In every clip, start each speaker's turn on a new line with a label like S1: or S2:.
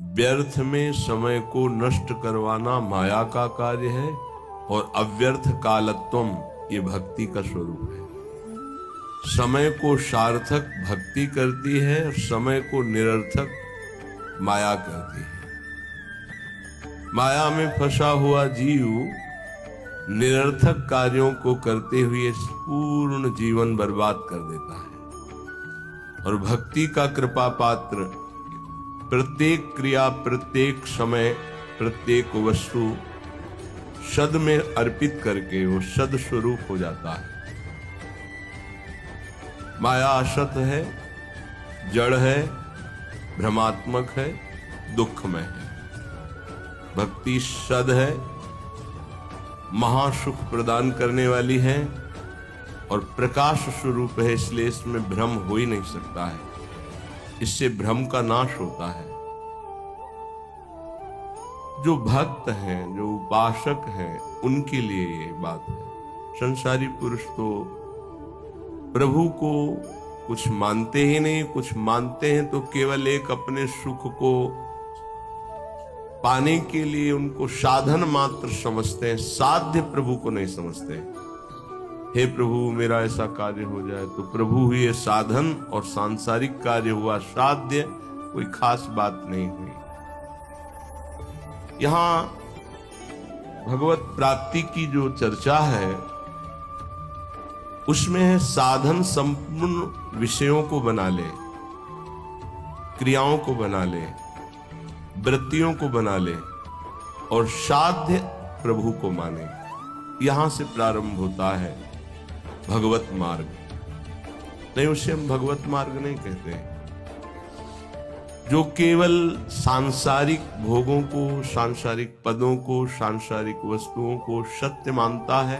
S1: व्यर्थ में समय को नष्ट करवाना माया का कार्य है और अव्यर्थ कालत्वम ये भक्ति का स्वरूप है। समय को सार्थक भक्ति करती है और समय को निरर्थक माया करती है। माया में फंसा हुआ जीव निरर्थक कार्यों को करते हुए पूर्ण जीवन बर्बाद कर देता है और भक्ति का कृपा पात्र प्रत्येक क्रिया, प्रत्येक समय, प्रत्येक वस्तु सद में अर्पित करके वो सद स्वरूप हो जाता है। माया असत है, जड़ है, भ्रमात्मक है, दुखमय है। भक्ति सद है, महासुख प्रदान करने वाली है और प्रकाश स्वरूप है, इसलिए इसमें भ्रम हो ही नहीं सकता है। इससे भ्रम का नाश होता है। जो भक्त हैं, जो उपासक हैं, उनके लिए ये बात है। संसारी पुरुष तो प्रभु को कुछ मानते ही नहीं, कुछ मानते हैं तो केवल एक अपने सुख को पाने के लिए उनको साधन मात्र समझते हैं, साध्य प्रभु को नहीं समझते। हे प्रभु मेरा ऐसा कार्य हो जाए, तो प्रभु हुए साधन और सांसारिक कार्य हुआ साध्य, कोई खास बात नहीं हुई। यहां भगवत प्राप्ति की जो चर्चा है उसमें है साधन संपूर्ण विषयों को बना ले, क्रियाओं को बना ले, वृत्तियों को बना ले और साध्य प्रभु को माने। यहां से प्रारंभ होता है भगवत मार्ग। नहीं, उसे हम भगवत मार्ग नहीं कहते। जो केवल सांसारिक भोगों को, सांसारिक पदों को, सांसारिक वस्तुओं को सत्य मानता है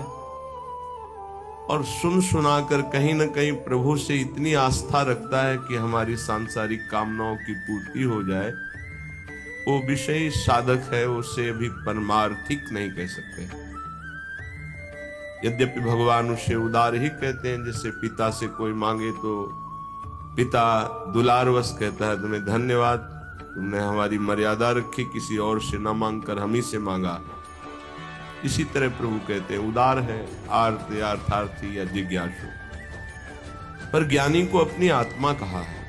S1: और सुन सुनाकर कहीं न कहीं प्रभु से इतनी आस्था रखता है कि हमारी सांसारिक कामनाओं की पूर्ति हो जाए, वो विषय साधक है, उसे अभी परमार्थिक नहीं कह सकते। यद्यपि भगवान उसे उदार ही कहते हैं। जैसे पिता से कोई मांगे तो पिता दुलारवश कहता है, तुम्हें धन्यवाद, तुमने हमारी मर्यादा रखी, किसी और से न मांगकर हम ही से मांगा। इसी तरह प्रभु कहते हैं उदार है, आर्त या अर्थार्थी या जिज्ञासु। पर ज्ञानी को अपनी आत्मा कहा है।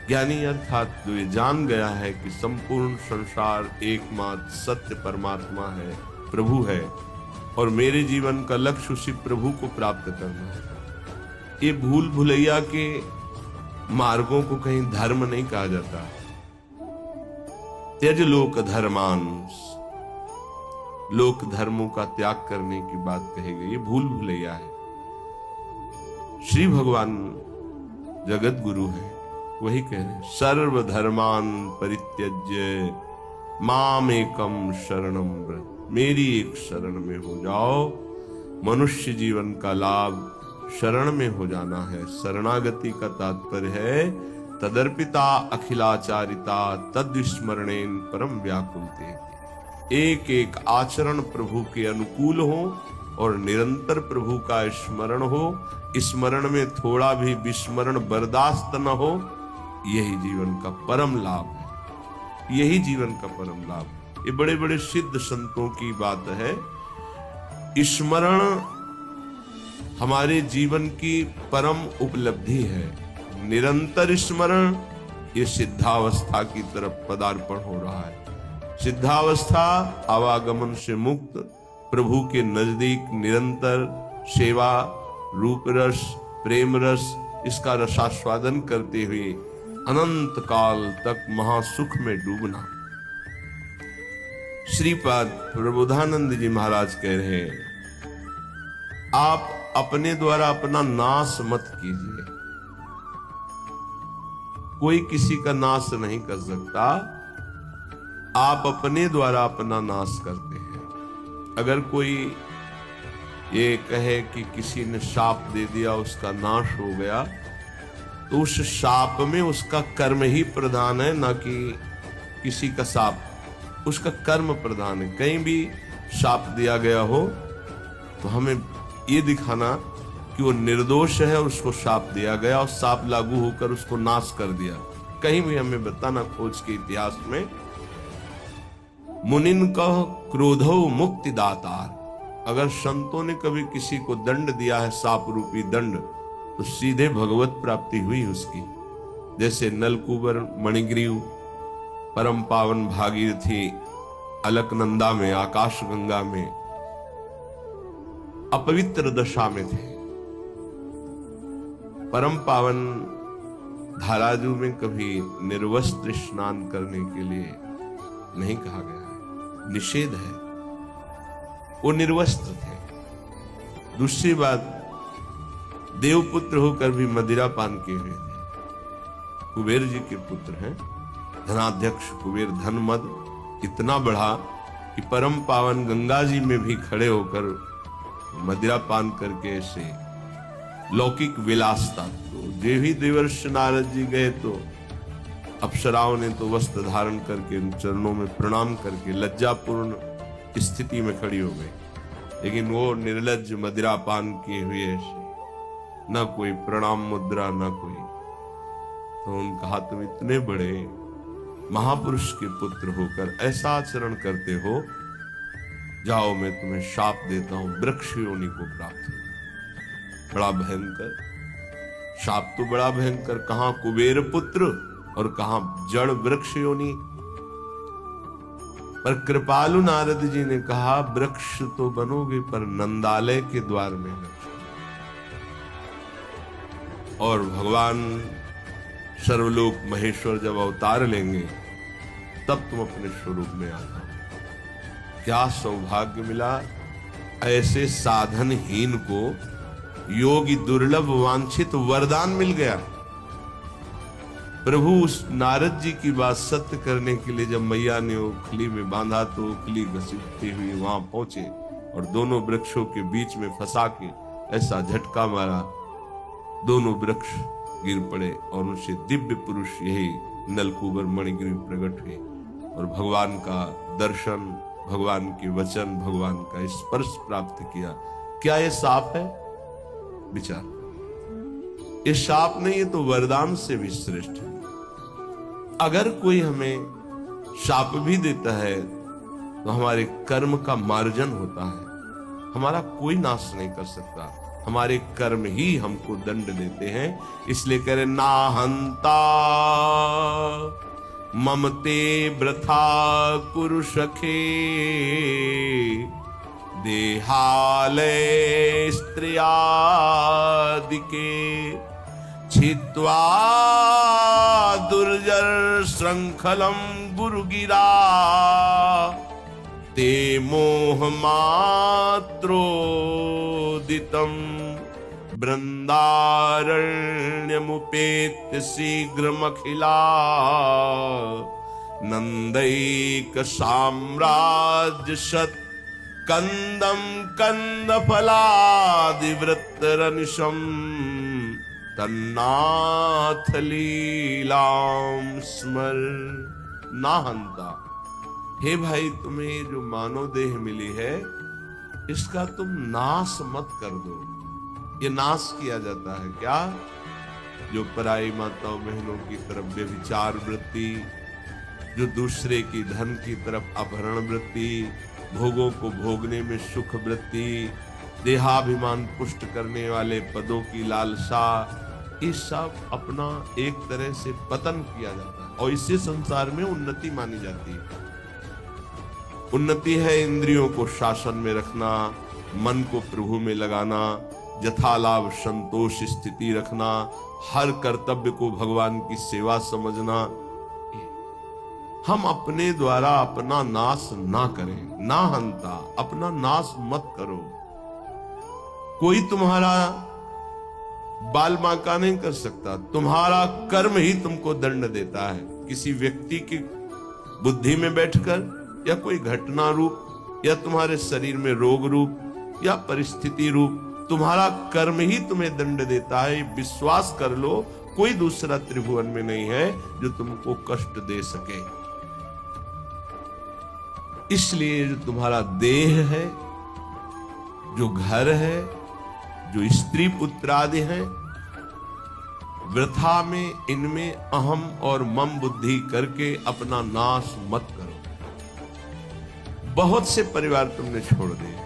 S1: ज्ञानी अर्थात जो ये जान गया है कि संपूर्ण संसार एकमात्र सत्य परमात्मा है, प्रभु है और मेरे जीवन का लक्ष्य उसी प्रभु को प्राप्त करना है। ये भूल भुलैया के मार्गों को कहीं धर्म नहीं कहा जाता। त्यज लोक धर्मांश, लोक धर्मों का त्याग करने की बात कही गई, ये भूल भुलैया है। श्री भगवान जगत गुरु है, वही कह रहे हैं सर्व धर्मान परित्यज्य माम एकम शरणम व्रत। मेरी एक शरण में हो जाओ। मनुष्य जीवन का लाभ शरण में हो जाना है। शरणागति का तात्पर्य है तदर्पिता अखिलाचारिता तद्विस्मरणेन परम व्याकुलते। एक एक आचरण प्रभु के अनुकूल हो और निरंतर प्रभु का स्मरण हो। स्मरण में थोड़ा भी विस्मरण बर्दाश्त न हो। यही जीवन का परम लाभ है। यही जीवन का परम लाभ। ये बड़े बड़े सिद्ध संतों की बात है। स्मरण हमारे जीवन की परम उपलब्धि है। निरंतर स्मरण ये सिद्धावस्था की तरफ पदार्पण हो रहा है। सिद्धावस्था आवागमन से मुक्त, प्रभु के नजदीक निरंतर सेवा, रूप रस, प्रेम रस, इसका रसास्वादन करते हुए अनंत काल तक महासुख में डूबना। श्रीपाद प्रबोधानंद जी महाराज कह रहे हैं, आप अपने द्वारा अपना नाश मत कीजिए। कोई किसी का नाश नहीं कर सकता। आप अपने द्वारा अपना नाश करते हैं। अगर कोई ये कहे कि किसी ने शाप दे दिया, उसका नाश हो गया, तो उस शाप में उसका कर्म ही प्रधान है, ना कि किसी का शाप। उसका कर्म प्रधान है। कहीं भी शाप दिया गया हो तो हमें ये दिखाना कि वो निर्दोष है और उसको शाप दिया गया और शाप लागू होकर उसको नाश कर दिया। कहीं भी हमें बताना खोज के इतिहास में। मुनिन कह क्रोधो मुक्ति दातार, अगर संतों ने कभी किसी को दंड दिया है, सांप रूपी दंड, तो सीधे भगवत प्राप्ति हुई उसकी। जैसे नलकूबर मणिग्रीव परम पावन भागीरथी अलकनंदा में, आकाश गंगा में अपवित्र दशा में थे, परम पावन धाराजू में कभी निर्वस्त्र स्नान करने के लिए नहीं कहा गया है, निषेध है, वो निर्वस्त्र थे। दूसरी बात, देवपुत्र होकर भी मदिरा पान किए हुए थे। कुबेर जी के पुत्र हैं, धनाध्यक्ष कुबेर, धन मद इतना बढ़ा कि परम पावन गंगा जी में भी खड़े होकर मदिरा पान करके ऐसे लौकिक विलासता। तो जे भी देवर्षि नारद जी गए तो अप्सराओं ने तो वस्त्र धारण करके उन चरणों में प्रणाम करके लज्जापूर्ण स्थिति में खड़ी हो गई, लेकिन वो निर्लज्ज मदिरा पान किए हुए ऐसे, ना कोई प्रणाम मुद्रा, ना कोई। तो उनका हाथ में इतने बड़े महापुरुष के पुत्र होकर ऐसा आचरण करते हो, जाओ मैं तुम्हें शाप देता हूं, वृक्ष योनि को प्राप्त हो। बड़ा भयंकर शाप, तो बड़ा भयंकर, कहां कुबेर पुत्र और कहां जड़ वृक्ष योनि। पर कृपालु नारद जी ने कहा, वृक्ष तो बनोगे पर नंदालय के द्वार में वृक्ष। और भगवान सर्वलोक महेश्वर जब अवतार लेंगे तब तुम अपने स्वरूप में आ जाओ। क्या सौभाग्य मिला, ऐसे साधनहीन को योगी दुर्लभ वांछित वरदान मिल गया। प्रभु उस नारद जी की बात सत्य करने के लिए जब मैया ने ओखली में बांधा तो ओखली घसीटती हुई वहां पहुंचे और दोनों वृक्षों के बीच में फंसा के ऐसा झटका मारा, दोनों वृक्ष गिर पड़े और उनसे दिव्य पुरुष यही नलकूबर मणिग्रीव प्रकट हुए और भगवान का दर्शन, भगवान के वचन, भगवान का स्पर्श प्राप्त किया। क्या ये शाप है? विचार, ये शाप नहीं, ये तो वरदान से भी श्रेष्ठ है। अगर कोई हमें शाप भी देता है तो हमारे कर्म का मार्जन होता है, हमारा कोई नाश नहीं कर सकता, हमारे कर्म ही हमको दंड देते हैं। इसलिए कह रहे, ना हंता ममते वृथा कुरु सखे, देहालय स्त्रियादिके छित्वा दुर्जर श्रृंखलम गुरुगिरा, ते मोह मात्रोदितम वृंदारण्यमुपेत्य शीघ्रमखिला, नंदैक साम्राज्य सत कंदम कंद फलादिवृत्तरनिशम, तन्नाथ लीलाम स्मर। ना हंता, हे भाई तुम्हें जो मानव देह मिली है इसका तुम नाश मत कर दो। ये नाश किया जाता है क्या? जो पराई माताओं बहनों की तरफ व्यभिचार वृत्ति, जो दूसरे की धन की तरफ अपहरण वृत्ति, भोगों को भोगने में सुख वृत्ति, देहाभिमान पुष्ट करने वाले पदों की लालसा, ये सब अपना एक तरह से पतन किया जाता है और इससे संसार में उन्नति मानी जाती है। उन्नति है इंद्रियों को शासन में रखना, मन को प्रभु में लगाना, यथालाभ संतोष स्थिति रखना, हर कर्तव्य को भगवान की सेवा समझना। हम अपने द्वारा अपना नाश ना करें, ना हंता, अपना नाश मत करो। कोई तुम्हारा बाल बांका नहीं कर सकता, तुम्हारा कर्म ही तुमको दंड देता है। किसी व्यक्ति की बुद्धि में बैठकर या कोई घटना रूप या तुम्हारे शरीर में रोग रूप या परिस्थिति रूप तुम्हारा कर्म ही तुम्हें दंड देता है। विश्वास कर लो, कोई दूसरा त्रिभुवन में नहीं है जो तुमको कष्ट दे सके। इसलिए जो तुम्हारा देह है, जो घर है, जो स्त्री पुत्र आदि हैं, वृथा में इनमें अहम और मम बुद्धि करके अपना नाश मत करो। बहुत से परिवार तुमने छोड़ दिए।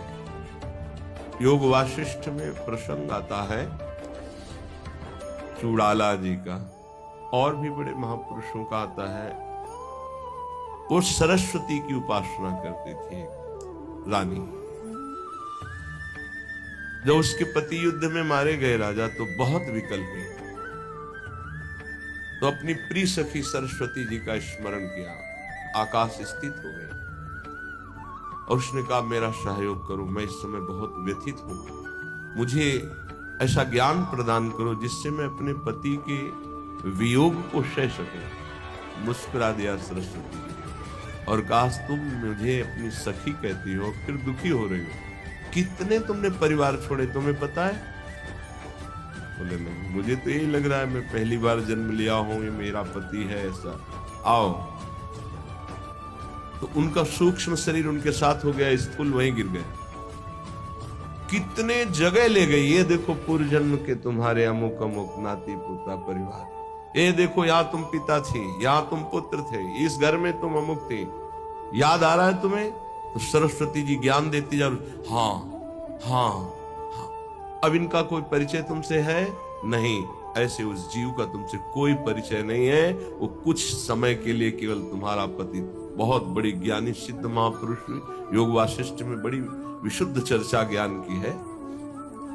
S1: योग वाशिष्ठ में प्रसंग आता है चूड़ाला जी का, और भी बड़े महापुरुषों का आता है। वो सरस्वती की उपासना करती थी रानी। जब उसके पति युद्ध में मारे गए राजा तो बहुत विकल हुए, तो अपनी प्रिय सखी सरस्वती जी का स्मरण किया, आकाश स्थित हो गए और उसने कहा मेरा सहयोग करो, मैं इस समय बहुत व्यथित हूं, मुझे ऐसा ज्ञान प्रदान करो जिससे मैं अपने पति के वियोग को सह सकूं। मुस्कुरा दिया सरस्वती जी और कहा तुम मुझे अपनी सखी कहती हो फिर दुखी हो रही हो, कितने तुमने परिवार छोड़े तुम्हें पता है? बोले नहीं, मुझे तो यही लग रहा है मैं पहली बार जन्म लिया हूं, ये मेरा पति है ऐसा। आओ, तो उनका सूक्ष्म शरीर उनके साथ हो गया, स्थूल वहीं गिर गए। कितने जगह ले गई, ये देखो पूर्व जन्म के तुम्हारे अमुक अमुक नाती पुता परिवार, ये देखो यहां तुम पिता थे, यहां तुम पुत्र थे, इस घर में तुम अमुक थे, याद आ रहा है तुम्हें? तो सरस्वती जी ज्ञान देती जा, हाँ हाँ हाँ। अब इनका कोई परिचय तुमसे है नहीं, ऐसे उस जीव का तुमसे कोई परिचय नहीं है, वो कुछ समय के लिए केवल तुम्हारा पति। बहुत बड़ी ज्ञानी सिद्ध महापुरुष योग वाशिष्ठ में बड़ी विशुद्ध चर्चा ज्ञान की है।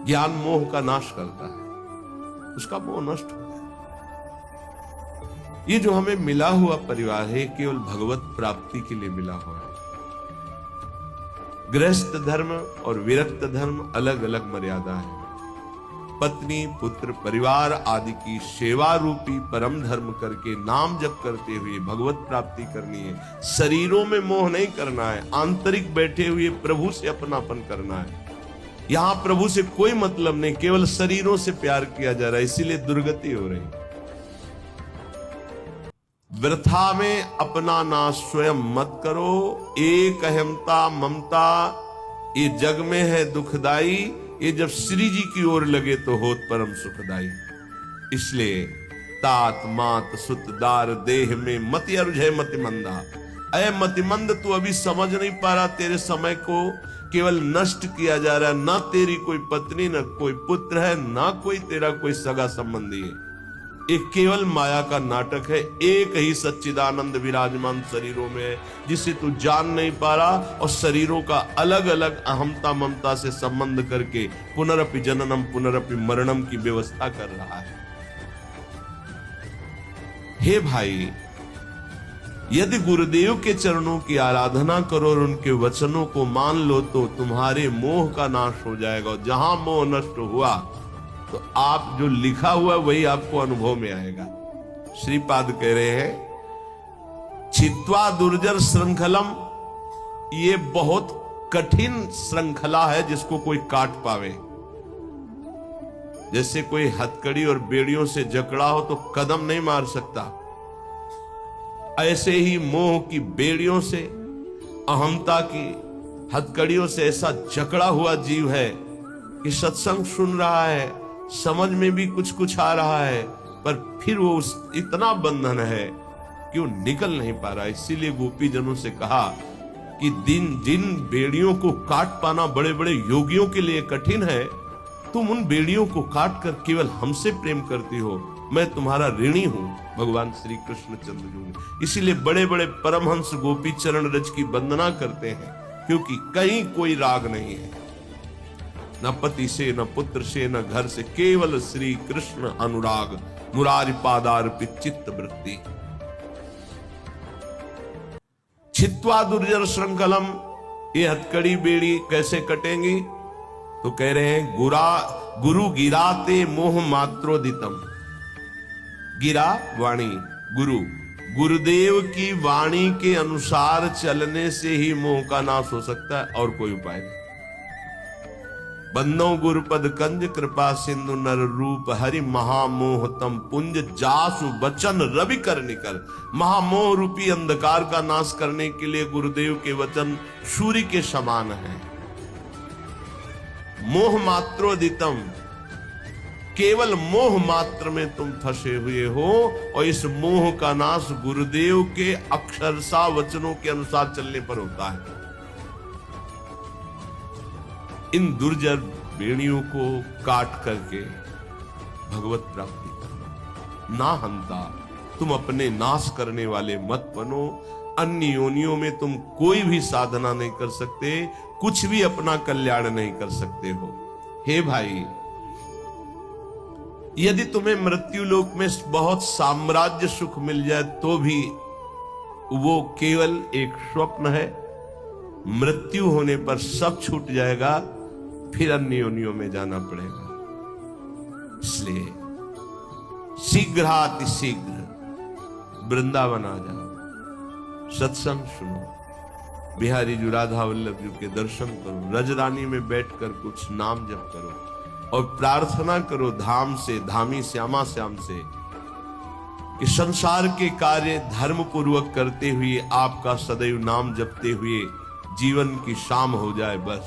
S1: ज्ञान मोह का नाश करता है, उसका मोह नष्ट हो गया। ये जो हमें मिला हुआ परिवार है केवल भगवत प्राप्ति के लिए मिला हुआ है। गृहस्थ धर्म और विरक्त धर्म अलग अलग मर्यादा है। पत्नी पुत्र परिवार आदि की सेवा रूपी परम धर्म करके नाम जप करते हुए भगवत प्राप्ति करनी है। शरीरों में मोह नहीं करना है, आंतरिक बैठे हुए प्रभु से अपनापन करना है। यहां प्रभु से कोई मतलब नहीं, केवल शरीरों से प्यार किया जा रहा है, इसीलिए दुर्गति हो रही। वृथा में अपना नाश स्वयं मत करो। एक अहमता ममता ये जग में है दुखदाई, ये जब श्री जी की ओर लगे तो होत परम सुखदाई। इसलिए तात मात सुत दार देह में मति अरुझे मतिमंदा। अय मतिमंद, तू अभी समझ नहीं पा रहा, तेरे समय को केवल नष्ट किया जा रहा है। ना तेरी कोई पत्नी, ना कोई पुत्र है, ना कोई तेरा कोई सगा संबंधी है। एक केवल माया का नाटक है। एक ही सच्चिदानंद विराजमान शरीरों में है जिसे तू जान नहीं पा रहा, और शरीरों का अलग अलग अहमता ममता से संबंध करके पुनरपि जननम पुनरपि मरणम की व्यवस्था कर रहा है। हे भाई, यदि गुरुदेव के चरणों की आराधना करो और उनके वचनों को मान लो तो तुम्हारे मोह का नाश हो जाएगा। जहां मोह नष्ट हुआ तो आप जो लिखा हुआ वही आपको अनुभव में आएगा। श्रीपाद कह रहे हैं छित्वा दुर्जर श्रृंखलम, ये बहुत कठिन श्रृंखला है जिसको कोई काट पावे। जैसे कोई हथकड़ी और बेड़ियों से जकड़ा हो तो कदम नहीं मार सकता, ऐसे ही मोह की बेड़ियों से, अहमता की हथकड़ियों से ऐसा जकड़ा हुआ जीव है कि सत्संग सुन रहा है, समझ में भी कुछ कुछ आ रहा है, पर फिर वो इतना बंधन है कि वो निकल नहीं पा रहा। इसीलिए गोपी जनों से कहा कि जिन बेड़ियों को काट पाना बड़े बड़े योगियों के लिए कठिन है, तुम उन बेड़ियों को काट कर केवल हमसे प्रेम करती हो, मैं तुम्हारा ऋणी हूं। भगवान श्री कृष्ण चंद्र जी इसीलिए बड़े बड़े परमहंस गोपी चरण रज की वंदना करते हैं, क्योंकि कहीं कोई राग नहीं है, न पति से, न पुत्र से, न घर से, केवल श्री कृष्ण अनुराग मुरारी पादार्पित चित्त वृत्ति। छित्वा दुर्जर श्रृंखलम, ये हथकड़ी बेड़ी कैसे कटेंगी? तो कह रहे हैं गुरु गिराते मोह मात्रोदितम। गिरा वाणी, गुरुदेव की वाणी के अनुसार चलने से ही मोह का नाश हो सकता है, और कोई उपाय नहीं। बंदो गुरुपद कंज कृपा सिंधु नर रूप हरि महामोह तम पुंज जासु वचन रवि कर निकल। महामोह रूपी अंधकार का नाश करने के लिए गुरुदेव के वचन सूर्य के समान है। मोह मात्रोदितम, केवल मोह मात्र में तुम फंसे हुए हो, और इस मोह का नाश गुरुदेव के अक्षरशः वचनों के अनुसार चलने पर होता है। इन दुर्जर बेड़ियों को काट करके भगवत प्राप्ति करो। ना हंता, तुम अपने नाश करने वाले मत बनो। अन्य योनियों में तुम कोई भी साधना नहीं कर सकते, कुछ भी अपना कल्याण नहीं कर सकते हो। हे भाई, यदि तुम्हें मृत्यु लोक में बहुत साम्राज्य सुख मिल जाए तो भी वो केवल एक स्वप्न है। मृत्यु होने पर सब छूट जाएगा, फिर अन्य योनियों में जाना पड़ेगा। इसलिए शीघ्रातिशीघ्र वृंदावन आ जाओ, सत्संग सुनो, बिहारी जी राधा वल्लभ जी के दर्शन करो, रजरानी में बैठकर कुछ नाम जप करो और प्रार्थना करो धाम से, धामी श्यामा श्याम से कि संसार के कार्य धर्म पूर्वक करते हुए आपका सदैव नाम जपते हुए जीवन की शाम हो जाए। बस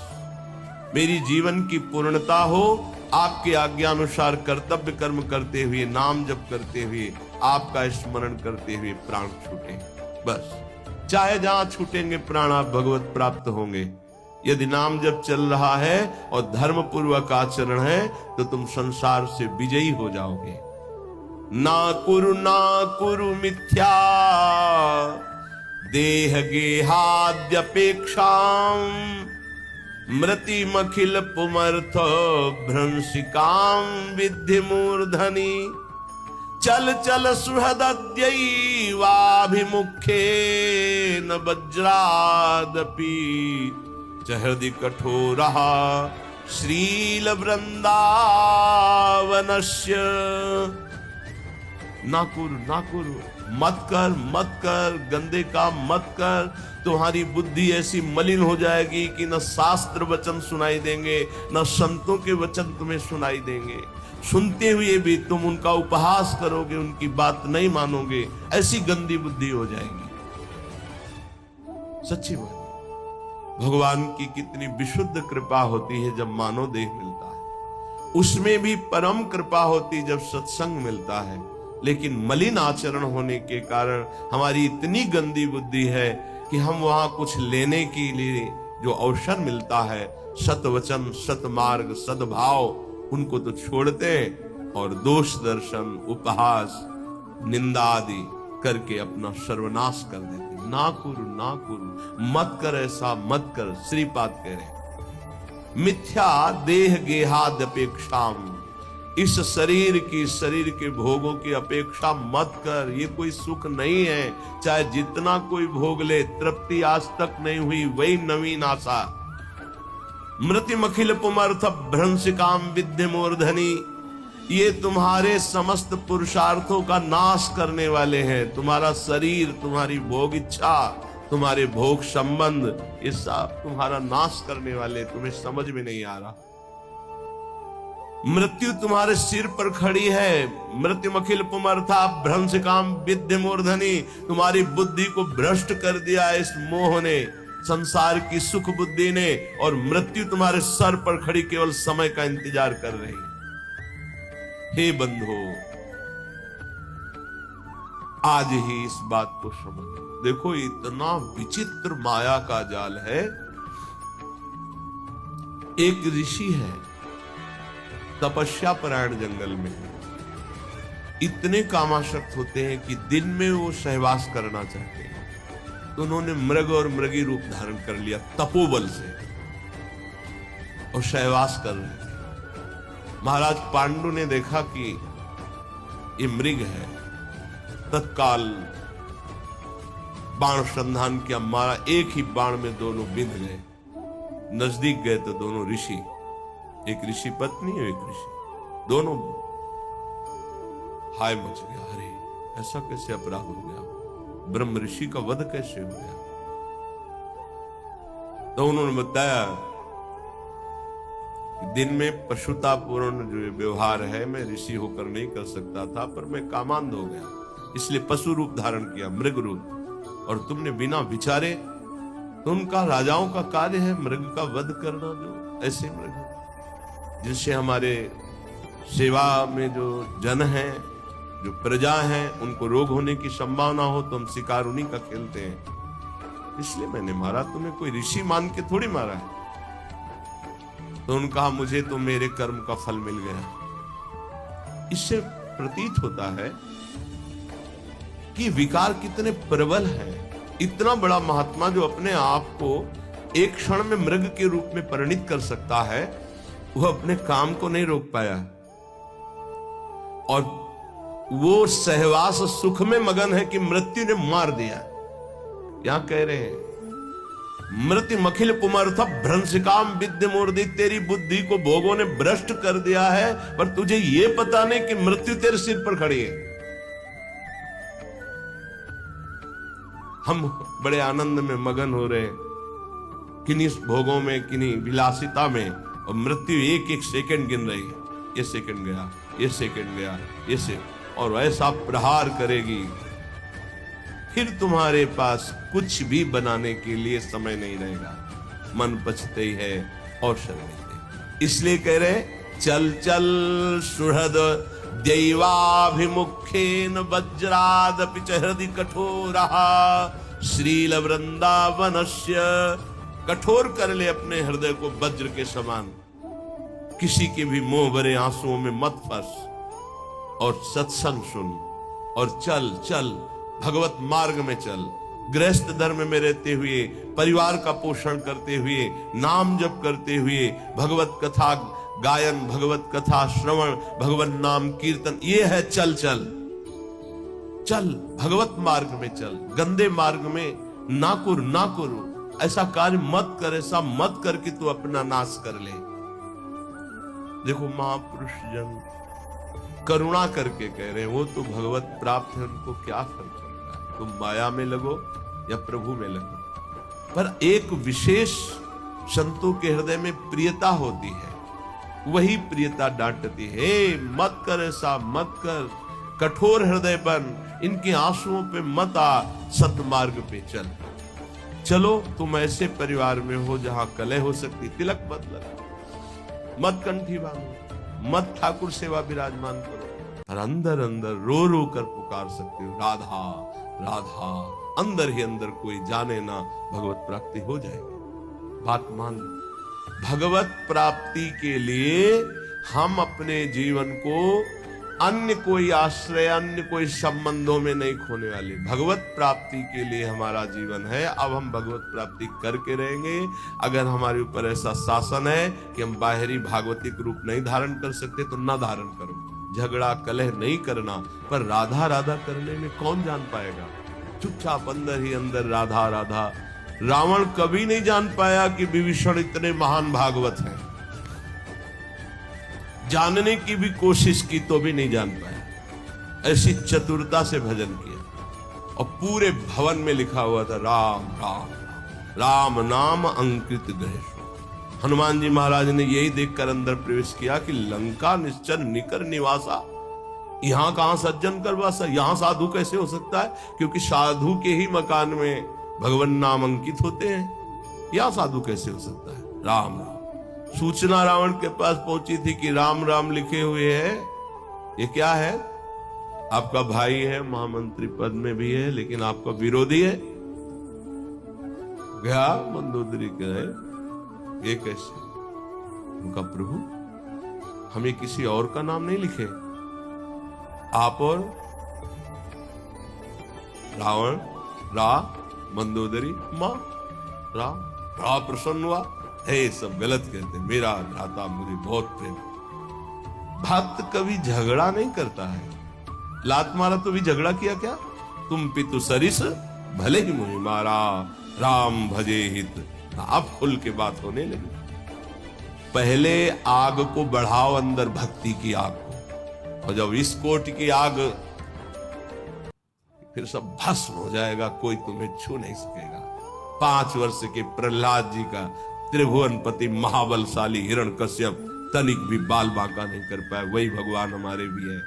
S1: मेरी जीवन की पूर्णता हो, आपके आज्ञानुसार कर्तव्य कर्म करते हुए, नाम जप करते हुए, आपका स्मरण करते हुए प्राण छूटे। बस चाहे जहां छूटेंगे प्राण, आप भगवत प्राप्त होंगे। यदि नाम जप चल रहा है और धर्म पूर्वक आचरण है तो तुम संसार से विजयी हो जाओगे। ना कुरु मिथ्या देह गेहाद्यपेक्षा मृतिमखिल पुमर्थ भ्रंशिकाम विद्धि मूर्धनि। चल चल सुहृदद्यैवाभिमुखे न वज्रादपि च हृदि कठोरः श्रील वृंदावनस्य। ना कुरु, मत कर, गंदे काम मत कर। तुम्हारी बुद्धि ऐसी मलिन हो जाएगी कि न शास्त्र वचन सुनाई देंगे, न संतों के वचन तुम्हें सुनाई देंगे। सुनते हुए भी तुम उनका उपहास करोगे, उनकी बात नहीं मानोगे, ऐसी गंदी बुद्धि हो जाएगी। सच्ची बात, भगवान की कितनी विशुद्ध कृपा होती है जब मानव देह मिलता है, उसमें भी परम कृपा होती जब सत्संग मिलता है। लेकिन मलिन आचरण होने के कारण हमारी इतनी गंदी बुद्धि है कि हम वहां कुछ लेने के लिए जो अवसर मिलता है, सतवचन, सतमार्ग, सद्भाव, उनको तो छोड़ते और दोष दर्शन, उपहास, निंदा आदि करके अपना सर्वनाश कर देते। ना कुरु, मत कर, ऐसा मत कर। श्रीपाद कह रहे मिथ्या देह गेहाद्यपेक्षाम, इस शरीर के भोगों की अपेक्षा मत कर। ये कोई सुख नहीं है, चाहे जितना कोई भोग ले, तृप्ति आज तक नहीं हुई, वही नवीन आशा। मृतिमखिल पुमर्थ भ्रंशिकाम विद्धि मूर्धनि, ये तुम्हारे समस्त पुरुषार्थों का नाश करने वाले हैं। तुम्हारा शरीर, तुम्हारी भोग इच्छा, तुम्हारे भोग संबंध, ये सब तुम्हारा नाश करने वाले, तुम्हें समझ में नहीं आ रहा। मृत्यु तुम्हारे सिर पर खड़ी है। मृत्युमखिल पुमर्था भ्रंशिकाम विद्धि मूर्धनि, तुम्हारी बुद्धि को भ्रष्ट कर दिया इस मोह ने, संसार की सुख बुद्धि ने, और मृत्यु तुम्हारे सर पर खड़ी केवल समय का इंतजार कर रही है। हे बंधो, आज ही इस बात को समझो। देखो, इतना विचित्र माया का जाल है। एक ऋषि है, तपस्या परायण जंगल में, इतने कामासक्त होते हैं कि दिन में वो सहवास करना चाहते हैं, तो उन्होंने मृग और मृगी रूप धारण कर लिया तपोबल से, और सहवास कर रहे थे। महाराज पांडु ने देखा कि ये मृग है, तत्काल बाण संधान किया, मारा। एक ही बाण में दोनों बिंध गए। नजदीक गए तो दोनों ऋषि, एक ऋषि पत्नी और एक ऋषि, दोनों हाय मच गया। अरे ऐसा कैसे अपराध हो गया, ब्रह्म ऋषि का वध कैसे हो गया? तो उन्होंने बताया, दिन में पशुतापूर्ण जो व्यवहार है मैं ऋषि होकर नहीं कर सकता था, पर मैं कामांध हो गया, इसलिए पशु रूप धारण किया, मृग रूप। और तुमने बिना विचारे, तो उनका राजाओं का कार्य है मृग का वध करना, जो ऐसे मृग जिनसे हमारे सेवा में जो जन है, जो प्रजा है, उनको रोग होने की संभावना हो तो हम शिकार उन्हीं का खेलते हैं। इसलिए मैंने मारा, तुम्हें कोई ऋषि मान के थोड़ी मारा है। तो उन्होंने कहा मुझे तो मेरे कर्म का फल मिल गया। इससे प्रतीत होता है कि विकार कितने प्रबल हैं। इतना बड़ा महात्मा जो अपने आप को एक क्षण में मृग के रूप में परिणित कर सकता है, वह अपने काम को नहीं रोक पाया और वो सहवास सुख में मगन है कि मृत्यु ने मार दिया। यहां कह रहे हैं मृत्यु मखिल पुमर्थ भ्रंशिकाम विद्य मूर्ति, तेरी बुद्धि को भोगों ने भ्रष्ट कर दिया है, पर तुझे यह पता नहीं कि मृत्यु तेरे सिर पर खड़ी है। हम बड़े आनंद में मगन हो रहे, किन्हीं भोगों में, किन्हीं विलासिता में, और मृत्यु एक एक सेकंड गिन रही है। ये सेकंड गया, ये सेकंड गया, ये से, और ऐसा प्रहार करेगी, फिर तुम्हारे पास कुछ भी बनाने के लिए समय नहीं रहेगा। मन पछते ही है और शर्मिंदे। इसलिए कह रहे चल चल सुहृद दैवाभिमुखेन वज्रादपि च हृदि कठोरः श्रील वृंदावनस्य। कठोर कर ले अपने हृदय को वज्र के समान, किसी के भी मोह भरे आंसुओं में मत फंस, और सत्संग सुन और चल चल भगवत मार्ग में चल। गृहस्थ धर्म में रहते हुए, परिवार का पोषण करते हुए, नाम जप करते हुए, भगवत कथा गायन, भगवत कथा श्रवण, भगवत नाम कीर्तन, ये है चल चल चल। भगवत मार्ग में चल, गंदे मार्ग में ना करो। ऐसा कार्य मत कर, ऐसा मत कर कि तू अपना नाश कर ले। देखो महापुरुष जन करुणा करके कह रहे हैं, वो तो भगवत प्राप्त है, उनको क्या फर्क पड़ता है, तुम माया में लगो या प्रभु में लगो। पर एक विशेष संतों के हृदय में प्रियता होती है, वही प्रियता डांटती है, मत कर, ऐसा मत कर, कठोर हृदय बन, इनके आंसुओं पे मत आ, सतमार्ग पे चल। चलो तुम ऐसे परिवार में हो जहां कलह हो सकती, तिलक मत लगा, मत कंठी बांधो, मत ठाकुर सेवा विराजमान करो, और अंदर अंदर रो रो कर पुकार सकते हो राधा राधा। अंदर ही अंदर कोई जाने ना, भगवत प्राप्ति हो जाएगी। बात मान लो, भगवत प्राप्ति के लिए हम अपने जीवन को अन्य कोई आश्रय, अन्य कोई संबंधों में नहीं खोने वाले। भगवत प्राप्ति के लिए हमारा जीवन है। अब हम भगवत प्राप्ति करके रहेंगे। अगर हमारे ऊपर ऐसा शासन है कि हम बाहरी भागवतिक रूप नहीं धारण कर सकते तो ना धारण करो। झगड़ा कलह नहीं करना, पर राधा राधा करने में कौन जान पाएगा। चुपचाप अंदर ही अंदर राधा राधा। रावण कभी नहीं जान पाया कि विभीषण इतने महान भागवत हैं। जानने की भी कोशिश की तो भी नहीं जान पाया। ऐसी चतुरता से भजन किया, और पूरे भवन में लिखा हुआ था राम राम राम नाम अंकित गृह। हनुमान जी महाराज ने यही देखकर अंदर प्रवेश किया कि लंका निश्चर निकर निवासा, यहां कहां सज्जन कर वासा, यहां साधु कैसे हो सकता है, क्योंकि साधु के ही मकान में भगवान नाम अंकित होते हैं। यहां साधु कैसे हो सकता है। राम राम। सूचना रावण के पास पहुंची थी कि राम राम लिखे हुए हैं, ये क्या है, आपका भाई है, महामंत्री पद में भी है, लेकिन आपका विरोधी है। गया मंदोदरी कहे, ये कैसे। उनका प्रभु हम ये किसी और का नाम नहीं लिखे, आप और रावण, रा मंदोदरी, मां रा। बड़ा प्रसन्न हुआ, हे सब गलत कहते, मेरा भ्राता मुझे बहुत प्रेम। भक्त कभी झगड़ा नहीं करता है। लात मारा तो भी झगड़ा किया क्या। तुम पितु सरिस भले ही मुझे मारा, राम भजे हित। अब खुल के बात होने लगी। पहले आग को बढ़ाओ, अंदर भक्ति की आग को, और जब इस कोट की आग, फिर सब भस्म हो जाएगा, कोई तुम्हें छू नहीं सकेगा। 5 वर्ष के प्रहलाद जी का त्रिभुवनपति महाबलशाली हिरण्यकश्यप तनिक भी बाल बांका नहीं कर पाया। वही भगवान हमारे भी है।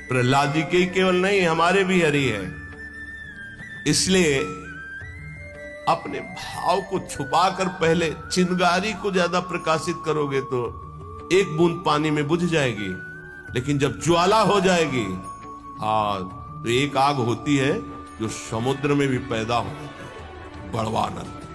S1: प्रहलाद जी के केवल नहीं, हमारे भी हरि है। इसलिए अपने भाव को छुपाकर पहले चिंगारी को ज्यादा प्रकाशित करोगे तो एक बूंद पानी में बुझ जाएगी, लेकिन जब ज्वाला हो जाएगी, तो एक आग होती है जो समुद्र में भी पैदा हो जाती है, बड़वानल।